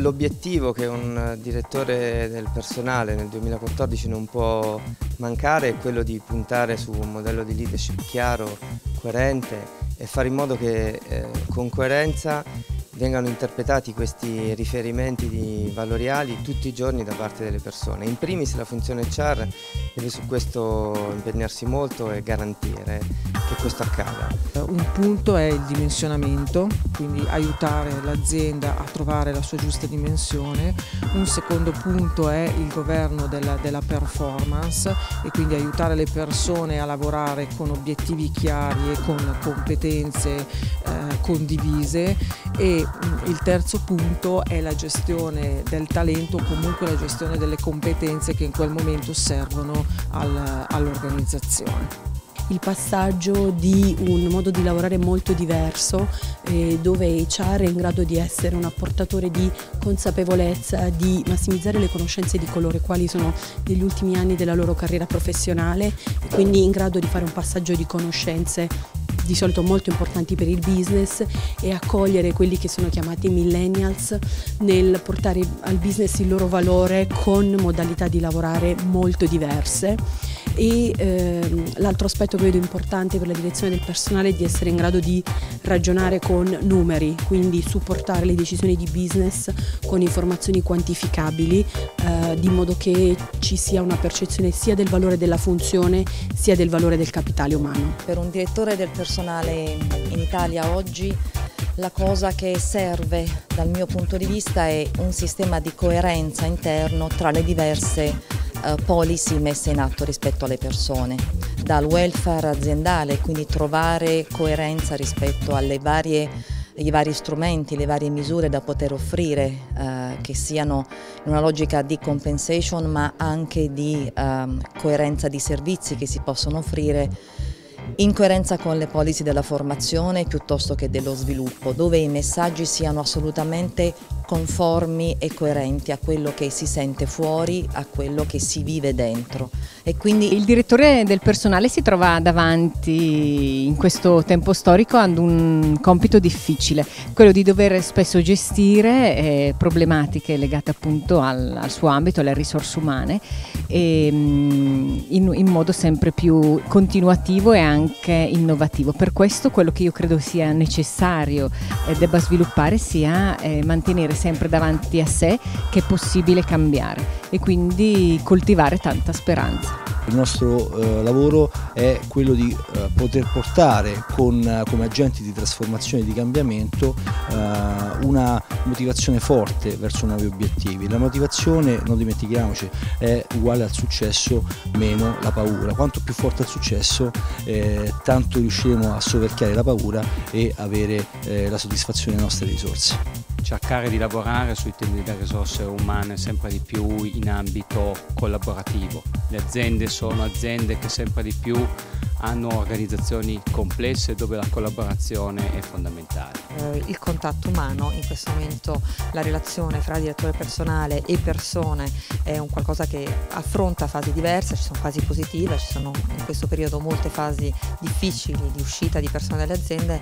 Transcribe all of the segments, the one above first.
L'obiettivo che un direttore del personale nel 2014 non può mancare è quello di puntare su un modello di leadership chiaro, coerente e fare in modo che con coerenza vengano interpretati questi riferimenti valoriali tutti i giorni da parte delle persone. In primis la funzione HR deve su questo impegnarsi molto e garantire che questo accada. Un punto è il dimensionamento, quindi aiutare l'azienda a trovare la sua giusta dimensione. Un secondo punto è il governo della performance e quindi aiutare le persone a lavorare con obiettivi chiari e con competenze condivise. E il terzo punto è la gestione del talento, o comunque la gestione delle competenze che in quel momento servono all'organizzazione. Il passaggio di un modo di lavorare molto diverso, dove HR è in grado di essere un apportatore di consapevolezza, di massimizzare le conoscenze di coloro i quali sono negli ultimi anni della loro carriera professionale e quindi in grado di fare un passaggio di conoscenze di solito molto importanti per il business e accogliere quelli che sono chiamati millennials nel portare al business il loro valore con modalità di lavorare molto diverse. E l'altro aspetto che vedo importante per la direzione del personale è di essere in grado di ragionare con numeri, quindi supportare le decisioni di business con informazioni quantificabili, di modo che ci sia una percezione sia del valore della funzione sia del valore del capitale umano. Per un direttore del personale in Italia oggi la cosa che serve dal mio punto di vista è un sistema di coerenza interno tra le diverse policy messe in atto rispetto alle persone, dal welfare aziendale, quindi trovare coerenza rispetto ai vari strumenti, le varie misure da poter offrire, che siano in una logica di compensation ma anche di coerenza di servizi che si possono offrire in coerenza con le policy della formazione piuttosto che dello sviluppo, dove i messaggi siano assolutamente conformi e coerenti a quello che si sente fuori, a quello che si vive dentro. E quindi il direttore del personale si trova davanti in questo tempo storico ad un compito difficile, quello di dover spesso gestire problematiche legate appunto al suo ambito, alle risorse umane, in modo sempre più continuativo e anche innovativo. Per questo quello che io credo sia necessario e debba sviluppare sia mantenere sempre davanti a sé che è possibile cambiare e quindi coltivare tanta speranza. Il nostro lavoro è quello di poter portare come agenti di trasformazione e di cambiamento una motivazione forte verso nuovi obiettivi. La motivazione, non dimentichiamoci, è uguale al successo meno la paura. Quanto più forte è il successo, tanto riusciremo a soverchiare la paura e avere la soddisfazione delle nostre risorse. Cercare di lavorare sui temi delle risorse umane sempre di più in ambito collaborativo. Le aziende sono aziende che sempre di più hanno organizzazioni complesse dove la collaborazione è fondamentale. Il contatto umano, in questo momento la relazione fra direttore personale e persone è un qualcosa che affronta fasi diverse, ci sono fasi positive, ci sono in questo periodo molte fasi difficili di uscita di persone dalle aziende.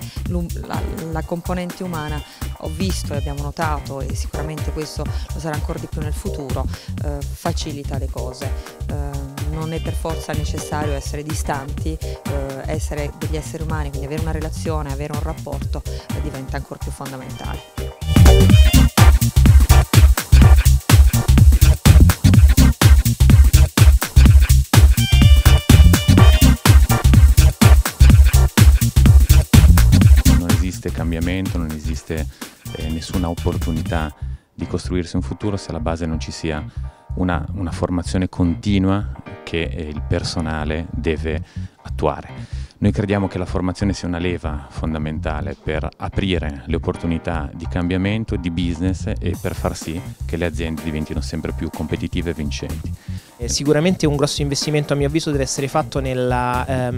La componente umana ho visto e abbiamo notato, e sicuramente questo lo sarà ancora di più nel futuro, facilita le cose. Non è per forza necessario essere distanti, essere degli esseri umani, quindi avere una relazione, avere un rapporto diventa ancora più fondamentale. Non esiste cambiamento, non esiste nessuna opportunità di costruirsi un futuro se alla base non ci sia una formazione continua che il personale deve attuare. Noi crediamo che la formazione sia una leva fondamentale per aprire le opportunità di cambiamento, di business e per far sì che le aziende diventino sempre più competitive e vincenti. Sicuramente un grosso investimento a mio avviso deve essere fatto nella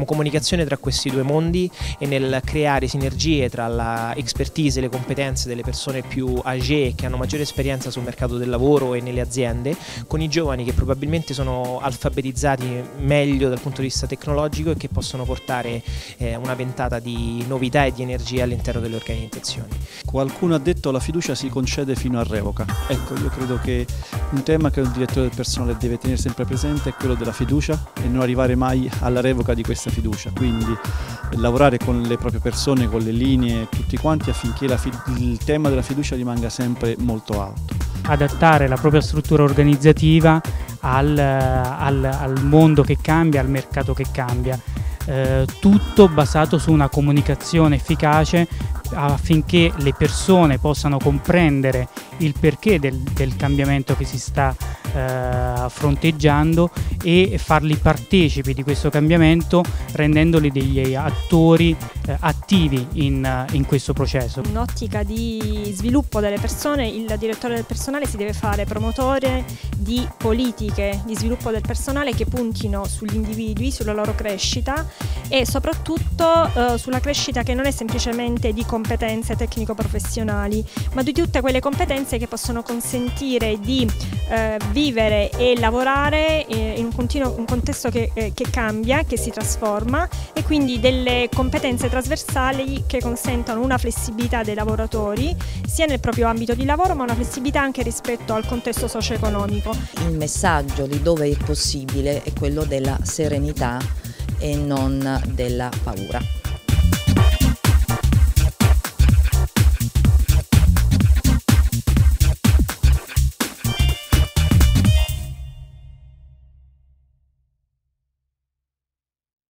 comunicazione tra questi due mondi e nel creare sinergie tra la expertise e le competenze delle persone più âgée che hanno maggiore esperienza sul mercato del lavoro e nelle aziende con i giovani che probabilmente sono alfabetizzati meglio dal punto di vista tecnologico e che possono portare una ventata di novità e di energia all'interno delle organizzazioni. Qualcuno ha detto la fiducia si concede fino a revoca. Ecco, io credo che un tema che un direttore del personale deve tenere sempre presente è quello della fiducia e non arrivare mai alla revoca di questa fiducia, quindi lavorare con le proprie persone, con le linee, tutti quanti affinché il tema della fiducia rimanga sempre molto alto. Adattare la propria struttura organizzativa al mondo che cambia, al mercato che cambia, tutto basato su una comunicazione efficace affinché le persone possano comprendere il perché del cambiamento che si sta fronteggiando e farli partecipi di questo cambiamento, rendendoli degli attori attivi in questo processo. In un'ottica di sviluppo delle persone, il direttore del personale si deve fare promotore di politiche di sviluppo del personale che puntino sugli individui, sulla loro crescita e soprattutto sulla crescita che non è semplicemente di competenze tecnico-professionali, ma di tutte quelle competenze che possono consentire di vivere e lavorare in un contesto che cambia, che si trasforma, e quindi delle competenze trasversali che consentono una flessibilità dei lavoratori sia nel proprio ambito di lavoro, ma una flessibilità anche rispetto al contesto socio-economico. Il messaggio di dove è possibile è quello della serenità e non della paura.